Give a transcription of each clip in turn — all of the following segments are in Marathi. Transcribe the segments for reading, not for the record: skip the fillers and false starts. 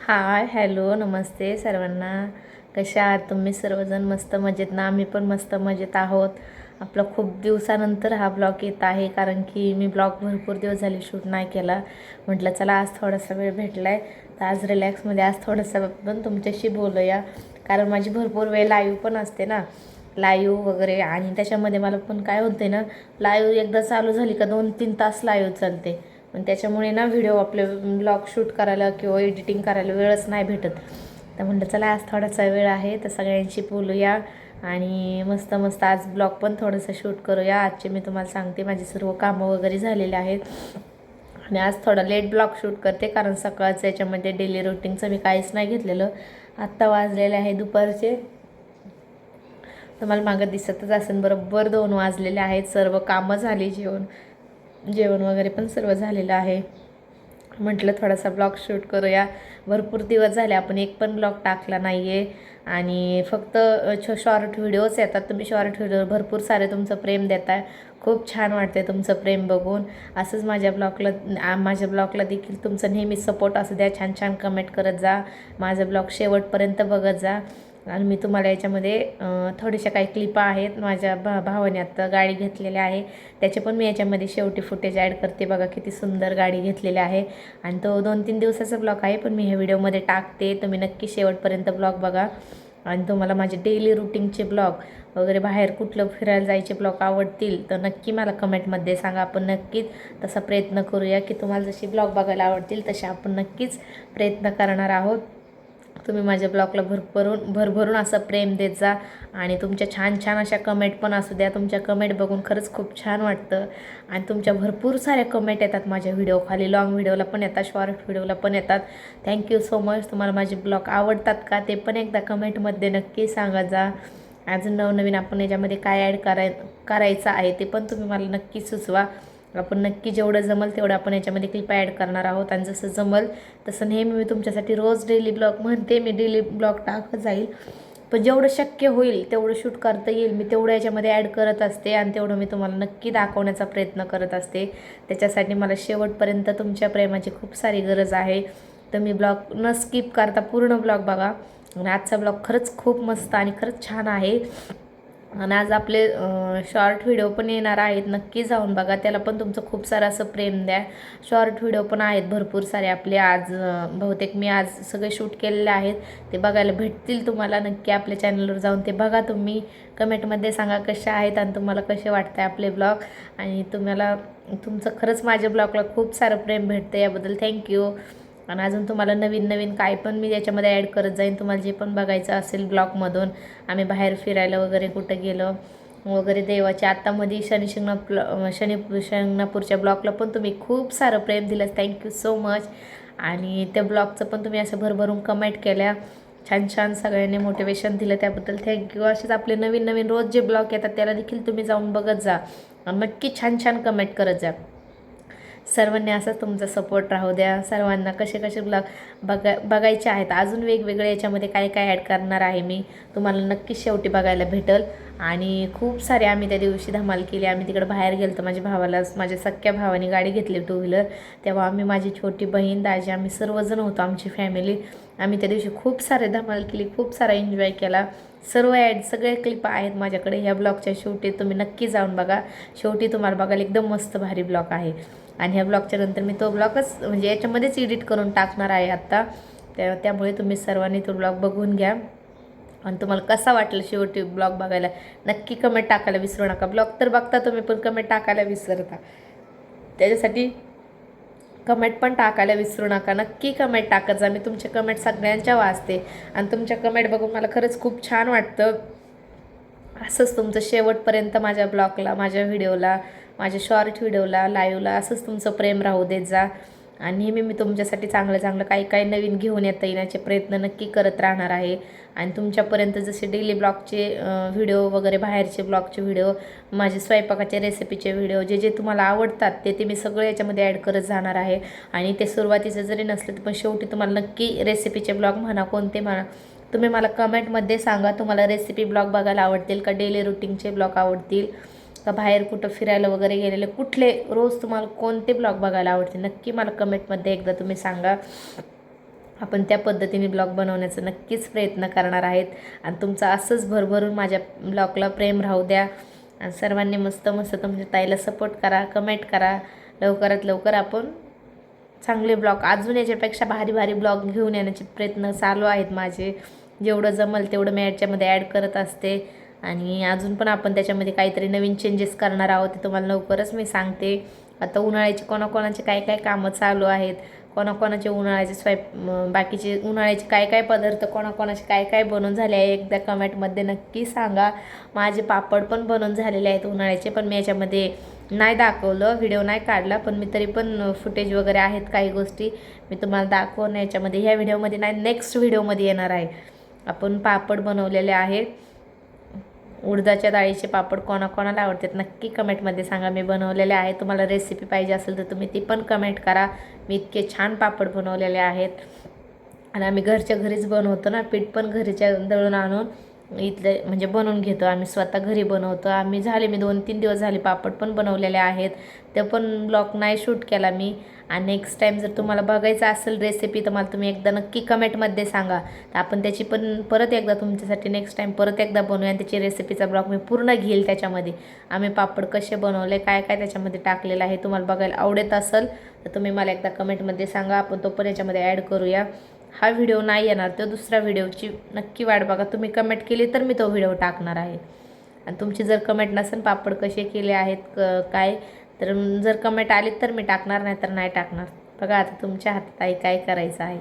हाय, हॅलो, नमस्ते सर्वांना. कशा आहात तुम्ही सर्वजण? मस्त मजेत ना? आम्ही पण मस्त मजेत आहोत. आपला खूप दिवसानंतर हा ब्लॉग येत आहे, कारण की मी ब्लॉग भरपूर दिवस झाले शूट नाही केला. म्हटलं चला आज थोडासा वेळ भेटला आहे, तर आज रिलॅक्समध्ये आज थोडंसं पण तुमच्याशी बोलूया. कारण माझी भरपूर वेळ लाईव्ह पण असते ना, लाईव्ह वगैरे. आणि त्याच्यामध्ये मला पण काय होते ना, लाईव्ह एकदा चालू झाली का 2-3 तास लाईव्ह चालते. पण त्याच्यामुळे ना व्हिडिओ आपले ब्लॉग शूट करायला किंवा एडिटिंग करायला वेळच नाही भेटत. तर म्हटलं चला आज थोडासा वेळ आहे तर सगळ्यांशी बोलूया आणि मस्त मस्त आज ब्लॉग पण थोडंसं शूट करूया. आजचे मी तुम्हाला सांगते, माझे सर्व कामं वगैरे झालेले आहेत आणि आज थोडा लेट ब्लॉग शूट करते, कारण सकाळचं याच्यामध्ये डेली रुटीनचं मी काहीच नाही घेतलेलं. आत्ता वाजलेले आहे दुपारचे, तुम्हाला मागं दिसतच असेल, बरोबर 2 वाजलेले आहेत. सर्व कामं झाली, जेवण वगैरे पण सर्व झालेलं आहे. म्हटलं थोडासा ब्लॉग शूट करूया. भरपूर दिवस झाले आपण एक पण ब्लॉग टाकला नाही आहे आणि फक्त शॉर्ट व्हिडिओज येतात. तुम्ही शॉर्ट व्हिडिओ भरपूर सारे तुमचं प्रेम देताय, खूप छान वाटते तुमचं प्रेम बघून. असंच माझ्या ब्लॉगला देखील तुमचं नेहमी सपोर्ट असू द्या. छान छान कमेंट करत जा, माझं ब्लॉग शेवटपर्यंत बघत जा. आणि मी तुम्हाला याच्यामध्ये थोड्याशा काही क्लिपा आहेत, माझ्या भावाने आत्ता गाडी घेतलेली आहे, त्याचे पण मी याच्यामध्ये शेवटी फुटेज ॲड करते. बघा किती सुंदर गाडी घेतलेली आहे आणि तो 2-3 दिवसाचा ब्लॉग आहे, पण मी ह्या व्हिडिओमध्ये टाकते. तुम्ही नक्की शेवटपर्यंत ब्लॉग बघा. आणि तुम्हाला माझे डेली रुटीनचे ब्लॉग वगैरे, बाहेर कुठलं फिरायला जायचे ब्लॉग आवडतील तर नक्की मला कमेंटमध्ये सांगा. आपण नक्कीच तसा प्रयत्न करूया की तुम्हाला जशी ब्लॉग बघायला आवडतील तसे आपण नक्कीच प्रयत्न करणार आहोत. तुम्ही माझ्या ब्लॉगला भरभरून असं प्रेम देत जा आणि तुमच्या छान छान अशा कमेंट पण असू द्या. तुमच्या कमेंट बघून खरंच खूप छान वाटतं आणि तुमच्या भरपूर साऱ्या कमेंट येतात माझ्या व्हिडिओ खाली. लाँग व्हिडिओला पण येतात, शॉर्ट व्हिडिओला पण येतात. Thank you so much. तुम्हाला माझे ब्लॉग आवडतात का ते पण एकदा कमेंटमध्ये नक्की सांगा जा. अजून नवनवीन आपण याच्यामध्ये काय ॲड करायचं आहे ते पण तुम्ही मला नक्की सुचवा. आपण नक्की जेवढं जमल तेवढं आपण याच्यामध्ये क्लिप ॲड करणार आहोत आणि जसं जमल तसं नेहमी मी तुमच्यासाठी रोज डेली ब्लॉग म्हणते, मी डेली ब्लॉग टाकत जाईल. पण जेवढं शक्य होईल तेवढं शूट करता येईल मी तेवढं याच्यामध्ये ॲड करत असते आणि तेवढं मी तुम्हाला नक्की दाखवण्याचा प्रयत्न करत असते. त्याच्यासाठी मला शेवटपर्यंत तुमच्या प्रेमाची खूप सारी गरज आहे. तर मी ब्लॉग न स्किप करता पूर्ण ब्लॉग बघा. आणि आजचा ब्लॉग खरंच खूप मस्त आणि खरंच छान आहे. आणि आज आपले शॉर्ट व्हिडिओ पण येणार आहेत, नक्की जाऊन बघा. त्याला पण तुमचं खूप सारं असं प्रेम द्या. शॉर्ट व्हिडिओ पण आहेत भरपूर सारे आपले. आज बहुतेक मी आज सगळे शूट केलेले आहेत, ते बघायला भेटतील तुम्हाला. नक्की आपल्या चॅनलवर जाऊन ते बघा. तुम्ही कमेंटमध्ये सांगा कशा आहेत आणि तुम्हाला कसे वाटते आपले ब्लॉग. आणि तुमचं खरंच माझ्या ब्लॉगला खूप सारं प्रेम भेटतं, याबद्दल थँक्यू. आणि अजून तुम्हाला नवीन नवीन काय पण मी याच्यामध्ये ॲड करत जाईन. तुम्हाला जे पण बघायचं असेल ब्लॉगमधून, आम्ही बाहेर फिरायला वगैरे कुठं गेलो वगैरे, देवाच्या आत्तामध्ये शनी शिंगणापूरच्या ब्लॉगला पण तुम्ही खूप सारं प्रेम दिलं, थँक्यू सो मच. आणि त्या ब्लॉगचं पण तुम्ही असं भरभरून कमेंट केल्या, छान छान सगळ्यांनी मोटिवेशन दिलं, त्याबद्दल थँक्यू. असेच आपले नवीन नवीन रोज जे ब्लॉग येतात त्याला देखील तुम्ही जाऊन बघत जा आणि नक्की छान छान कमेंट करत जा. सर्वांनी असंच तुमचा सपोर्ट राहू द्या. सर्वांना कसे कसे ब्लॉग बघायचे आहेत, अजून वेगवेगळे याच्यामध्ये काय काय ॲड करणार आहे मी, तुम्हाला नक्की शेवटी बघायला भेटेल. आणि खूप सारे आम्ही त्या दिवशी धमाल केली. आम्ही तिकडे बाहेर गेलो, माझ्या भावाला, माझ्या सख्या भावाने गाडी घेतली 2 व्हीलर. तेव्हा आम्ही, माझी छोटी बहीण, दाजी, आम्ही सर्वजण होतो, आमची फॅमिली. आम्ही त्या दिवशी खूप सारे धमाल केली, खूप सारा एन्जॉय केला. सगळे क्लिप आहेत माझ्याकडे ह्या ब्लॉगच्या शेवटी, तुम्ही नक्की जाऊन बघा. शेवटी तुम्हाला बघायला एकदम मस्त भारी ब्लॉग आहे. आणि ह्या ब्लॉगच्या नंतर मी तो ब्लॉगच म्हणजे याच्यामध्येच एडिट करून टाकणार आहे आत्ता. त्यामुळे तुम्ही सर्वांनी तो ब्लॉग बघून घ्या. आणि तुम्हाला कसा वाटलं शेवटी ब्लॉग बघायला नक्की कमेंट टाकायला विसरू नका. ब्लॉग तर बघता तुम्ही, पण कमेंट टाकायला विसरता. त्याच्यासाठी कमेंट पण टाकायला विसरू नका. नक्की कमेंट टाकत जा. मी तुमचे कमेंट सगळ्यांच्या वाचते आणि तुमच्या कमेंट बघून मला खरंच खूप छान वाटतं. असंच तुमचं शेवटपर्यंत माझ्या ब्लॉगला, माझ्या व्हिडिओला, माझ्या शॉर्ट व्हिडिओला, लाईव्हला असंच तुमचं प्रेम राहू देत जा. आणि नेहमी मी तुमच्यासाठी चांगलं चांगलं काही काही नवीन घेऊन येता येण्याचे प्रयत्न नक्की करत राहणार आहे. आणि तुमच्यापर्यंत जसे डेली ब्लॉगचे व्हिडिओ वगैरे, बाहेरचे ब्लॉगचे व्हिडिओ, माझे स्वयंपाकाचे रेसिपीचे व्हिडिओ, जे जे तुम्हाला आवडतात ते मी सगळे याच्यामध्ये ॲड करत जाणार आहे. आणि ते सुरुवातीचं जरी नसलं तर पण शेवटी तुम्हाला नक्की रेसिपीचे ब्लॉग म्हणा, कोणते म्हणा, तुम्ही मला कमेंटमध्ये सांगा. तुम्हाला रेसिपी ब्लॉग बघायला आवडतील का, डेली रुटीनचे ब्लॉग आवडतील का, बाहेर कुठं फिरायला वगैरे गेलेले, कुठले रोज तुम्हाला कोणते ब्लॉग बघायला आवडतील, नक्की मला कमेंटमध्ये एकदा तुम्ही सांगा. आपण त्या पद्धतीने ब्लॉग बनवण्याचा नक्कीच प्रयत्न करणार आहेत आणि तुमचं असंच भरभरून माझ्या ब्लॉगला प्रेम राहू द्या आणि सर्वांनी मस्त मस्त तुमच्या ताईला सपोर्ट करा, कमेंट करा. लवकरात लवकर आपण चांगले ब्लॉग अजून याच्यापेक्षा भारी भारी ब्लॉग घेऊन येण्याचे प्रयत्न चालू आहेत माझे. जेवढं जमल तेवढं मी याच्यामध्ये ॲड करत असते आणि अजून पण आपण त्याच्यामध्ये काहीतरी नवीन चेंजेस करणार आहोत ते तुम्हाला लवकरच मी सांगते. आता उन्हाळ्याचे कोणाकोणाचे काय काय कामं चालू आहेत, कोणाकोणाचे उन्हाळ्याचे बाकीचे उन्हाळ्याचे काय काय पदार्थ कोणाकोणाचे काय काय बनवून झाले आहे एकदा कमेंटमध्ये नक्की सांगा. माझे पापड पण बनवून झालेले आहेत उन्हाळ्याचे, पण मी याच्यामध्ये नाही दाखवलं, व्हिडिओ नाही काढला, पण मी तरी पण फुटेज वगैरे आहेत काही गोष्टी मी तुम्हाला दाखवणं याच्यामध्ये ह्या व्हिडिओमध्ये नाही, नेक्स्ट व्हिडिओमध्ये येणार आहे. आपण पापड बनवलेले आहेत, उडदाच्या डाळीचे पापड कोणाकोणाला आवडतात नक्की कमेंटमध्ये सांगा. मी बनवलेले आहे, तुम्हाला रेसिपी पाहिजे असेल तर तुम्ही ती पण कमेंट करा. मी इतके छान पापड बनवलेले आहेत आणि आम्ही घरच्या घरीच बनवतो ना, पीठ पण घरीच्या दळून आणून इथले म्हणजे बनवून घेतो आम्ही, स्वतः घरी बनवतो आम्ही. मी 2-3 दिवस झाले पापड पण बनवलेले आहेत, ते पण ब्लॉग नाही शूट केला मी. आणि नेक्स्ट टाईम जर तुम्हाला बघायचं असेल रेसिपी तर मला तुम्ही एकदा नक्की कमेंटमध्ये सांगा, तर आपण त्याची पण परत एकदा तुमच्यासाठी नेक्स्ट टाईम परत एकदा बनवूया आणि त्याची रेसिपीचा ब्लॉग मी पूर्ण घेईल. त्याच्यामध्ये आम्ही पापड कसे बनवले, काय काय त्याच्यामध्ये टाकलेलं आहे, तुम्हाला बघायला आवडत असेल तर तुम्ही मला एकदा कमेंटमध्ये सांगा, आपण तो पण याच्यामध्ये ॲड करूया. हा व्हिडिओ नाही येणार तर दुसऱ्या व्हिडिओची नक्की वाट बघा. तुम्ही कमेंट केली तर मी तो व्हिडिओ टाकणार आहे. आणि तुमची जर कमेंट नसेल पापड कसे केले आहेत काय, तर जर कमेंट आली तर मी टाकणार, नाही तर नाही टाकणार. बघा आता तुमच्या हातात आहे काय करायचं आहे.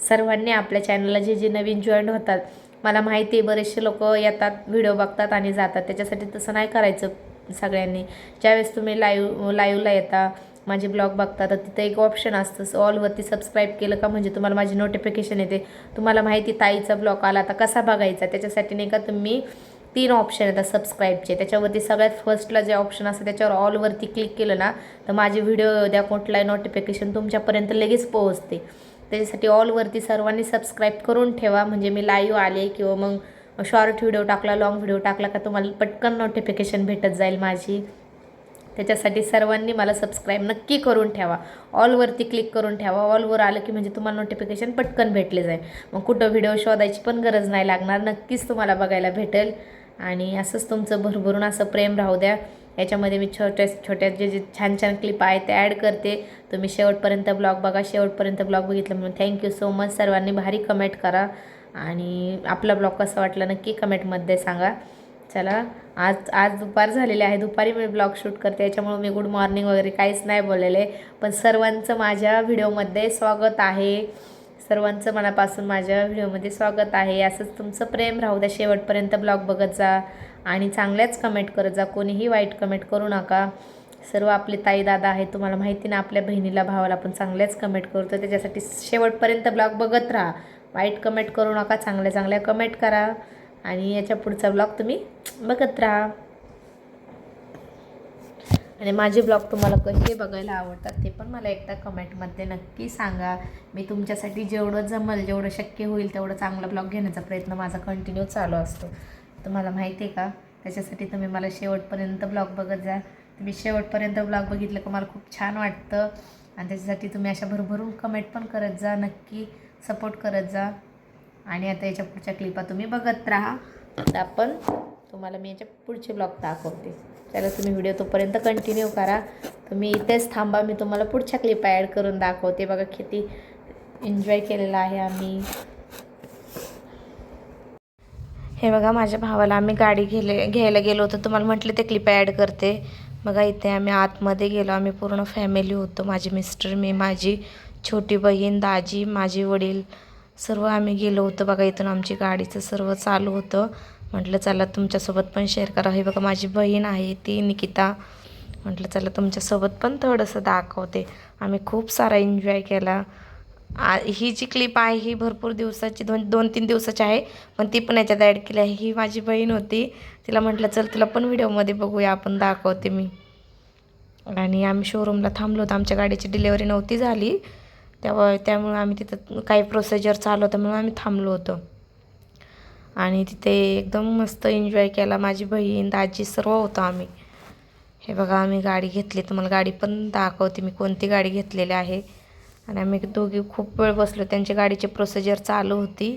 सर्वांनी आपल्या चॅनलला जे नवीन जॉईन होतात, मला माहिती आहे बरेचसे लोक येतात, व्हिडिओ बघतात आणि जातात, त्याच्यासाठी तसं नाही करायचं सगळ्यांनी. ज्यावेळेस तुम्ही लाईव्हला येता, माझे ब्लॉग बघता, तर तिथे एक ऑप्शन असतं ऑलवरती सबस्क्राईब केलं का म्हणजे तुम्हाला माझी नोटिफिकेशन येते. तुम्हाला माहिती ताईचा ब्लॉग आला आता कसा बघायचा, त्याच्यासाठी नाही का तुम्ही 3 ऑप्शन येतात सबस्क्राईबचे, त्याच्यावरती सगळ्यात फर्स्टला जे ऑप्शन असतं त्याच्यावर ऑलवरती क्लिक केलं ना तर माझे व्हिडिओ द्या कुठलाही नोटिफिकेशन तुमच्यापर्यंत लगेच पोहोचते. त्याच्यासाठी ऑलवरती सर्वांनी सबस्क्राईब करून ठेवा, म्हणजे मी लाईव्ह आले किंवा मग शॉर्ट व्हिडिओ टाकला, लॉंग व्हिडिओ टाकला का तुम्हाला पटकन नोटिफिकेशन भेटत जाईल माझी. त्याच्यासाठी सर्वांनी मला सबस्क्राईब नक्की करून ठेवा, ऑलवरती क्लिक करून ठेवा. ऑलवर आलं की म्हणजे तुम्हाला नोटिफिकेशन पटकन भेटले जाईल, मग कुठं व्हिडिओ शोधायची पण गरज नाही लागणार, नक्कीच तुम्हाला बघायला भेटेल. आणि असंच तुमचं भरभरून असं प्रेम राहू द्या. याच्यामध्ये मी छोट्या जे छान छान क्लिप आहेत ते ॲड करते. तुम्ही शेवटपर्यंत ब्लॉग बघा. शेवटपर्यंत ब्लॉग बघितलं म्हणून थँक्यू सो मच. सर्वांनी भारी कमेंट करा आणि आपला ब्लॉग कसा वाटला नक्की कमेंटमध्ये सांगा. चला आज दुपार झालेले आहे, दुपारी मी ब्लॉग शूट करते, याच्यामुळे मी गुड मॉर्निंग वगैरे काहीच नाही बोललेले. पण सर्वांचं माझ्या व्हिडिओमध्ये स्वागत आहे, सर्वांचं मनापासून माझ्या व्हिडिओमध्ये स्वागत आहे. असंच तुमचं प्रेम राहू द्या, शेवटपर्यंत ब्लॉग बघत जा आणि चांगल्याच कमेंट करत जा, कोणीही वाईट कमेंट करू नका. सर्व आपले ताई दादा आहेत, तुम्हाला माहिती ना आपल्या बहिणीला भावाला आपण चांगल्याच कमेंट करतो, त्याच्यासाठी शेवटपर्यंत ब्लॉग बघत राहा. वाईट कमेंट करू नका, चांगल्या चांगल्या कमेंट करा आणि याच्या पुढचा ब्लॉग तुम्ही बघत राहा. आणि माझे ब्लॉग तुम्हाला कसे बघायला आवडतात ते पण मला एकदा कमेंटमध्ये नक्की सांगा. मी तुमच्यासाठी जेवढं जमल, जेवढं शक्य होईल तेवढं चांगला ब्लॉग घेण्याचा प्रयत्न माझा कंटिन्यू चालू असतो, तुम्हाला माहिती आहे का. त्याच्यासाठी तुम्ही मला शेवटपर्यंत ब्लॉग बघत जा. तुम्ही शेवटपर्यंत ब्लॉग बघितलं का मला खूप छान वाटतं आणि त्याच्यासाठी तुम्ही अशा भरभरून कमेंट पण करत जा, नक्की सपोर्ट करत जा. आणि आता याच्या पुढच्या क्लिपा तुम्ही बघत राहा, तर आपण तुम्हाला मी याच्या पुढचे ब्लॉग दाखवते. त्याला तुम्ही व्हिडिओ तोपर्यंत कंटिन्यू करा. तुम्ही इथेच थांबा, मी तुम्हाला पुढच्या क्लिपा ॲड करून दाखवते. बघा किती एन्जॉय केलेला आहे आम्ही. हे बघा माझ्या भावाला आम्ही गाडी घ्यायला गेलो होतो, तुम्हाला म्हटलं ते क्लिपा ॲड करते. बघा इथे आम्ही आतमध्ये गेलो, आम्ही पूर्ण फॅमिली होतो, माझे मिस्टर, मी, माझी छोटी बहीण, दाजी, माझे वडील, सर्व आम्ही गेलो होतो. बघा इथून आमची गाडीचं सर्व चालू होतं. म्हटलं चला तुमच्यासोबत पण शेअर करा. हे बघा माझी बहीण आहे ती निकिता, म्हटलं चला तुमच्यासोबत पण थोडंसं दाखवते. आम्ही खूप सारा एन्जॉय केला. ही जी क्लिप आहे ही भरपूर दिवसाची, 2-3 दिवसाची आहे, पण ती पण याच्यात ॲड केली आहे. ही माझी बहीण होती, तिला म्हटलं चल तुला पण व्हिडिओमध्ये बघूया आपण, दाखवते मी. आणि आम्ही शोरूमला थांबलो होतो, आमच्या गाडीची डिलेवरी नव्हती झाली त्यामुळे आम्ही तिथं काही प्रोसिजर चालू होतं म्हणून आम्ही थांबलो होतो. आणि तिथे एकदम मस्त एन्जॉय केला, माझी बहीण, दाजी सर्व होतो आम्ही. हे बघा आम्ही गाडी घेतली, तुम्हाला गाडी पण दाखवते मी कोणती गाडी घेतलेली आहे. आणि आम्ही दोघी खूप वेळ बसलो. त्यांची गाडीची प्रोसिजर चालू होती,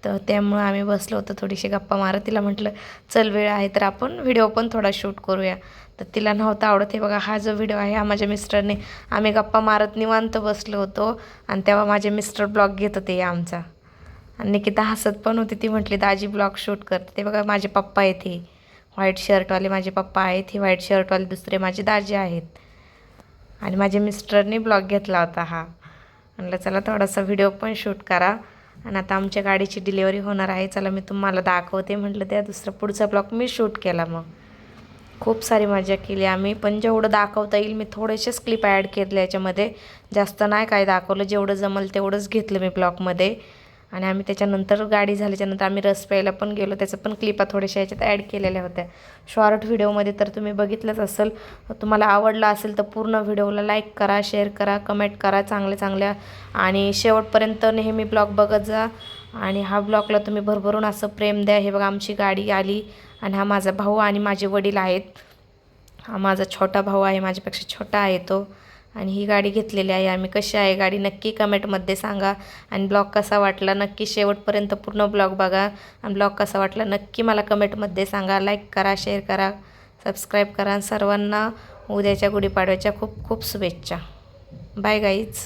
तर त्यामुळं आम्ही बसलो होतो थोडीशी गप्पा मारत. तिला म्हटलं चल वेळ आहे तर आपण व्हिडिओ पण थोडा शूट करूया. तर तिला नव्हता आवडत. हे बघा हा जो व्हिडिओ आहे हा माझ्या मिस्टरने, आम्ही गप्पा मारत निवांत बसलो होतो आणि तेव्हा माझे मिस्टर ब्लॉग घेत होते आमचा. आणि निकिता हसत पण होती. ती म्हटली दाजी ब्लॉग शूट करते. ते बघा माझे पप्पा आहेत, हे व्हाईट शर्टवाले माझे पप्पा आहेत, हे व्हाईट शर्टवाले दुसरे माझे दाजी आहेत. आणि माझ्या मिस्टरने ब्लॉग घेतला होता हा. म्हटलं चला थोडासा व्हिडिओ पण शूट करा. आणि आता आमच्या गाडीची डिलिव्हरी होणार आहे, चला मी तुम्हाला दाखवते. म्हटलं त्या पुढचा ब्लॉग मी शूट केला. मग खूप सारी मजा केली आम्ही, पण जेवढं दाखवता येईल मी थोडेसेच क्लिप ॲड केले याच्यामध्ये. जास्त नाही काय दाखवलं, जेवढं जमल तेवढंच घेतलं मी ब्लॉगमध्ये. आणि आम्ही त्याच्यानंतर गाडी झाल्याच्यानंतर आम्ही रस प्यायला पण गेलो. त्याचं पण क्लिपा थोड्याशा याच्यात ॲड केलेल्या होत्या. शॉर्ट व्हिडिओमध्ये तर तुम्ही बघितलंच असेल. तुम्हाला आवडला असेल तर पूर्ण व्हिडिओला लाईक करा, शेअर करा, कमेंट करा चांगल्या आणि शेवटपर्यंत नेहमी ब्लॉग बघत जा. आणि हा ब्लॉगला तुम्ही भरभरून असं प्रेम द्या. हे बघा आमची गाडी आली आणि हा माझा भाऊ आणि माझे वडील आहेत. हा माझा छोटा भाऊ आहे, माझ्यापेक्षा छोटा आहे तो. आणि ही गाडी घेतलेली आहे आम्ही. कशी आहे गाडी नक्की कमेंटमध्ये सांगा. आणि ब्लॉग कसा वाटला नक्की शेवटपर्यंत पूर्ण ब्लॉग बघा. आणि ब्लॉग कसा वाटला नक्की मला कमेंटमध्ये सांगा. लाईक करा, शेअर करा, सबस्क्राईब करा. सर्वांना उद्याच्या गुढीपाडव्याच्या खूप खूप शुभेच्छा. Bye guys.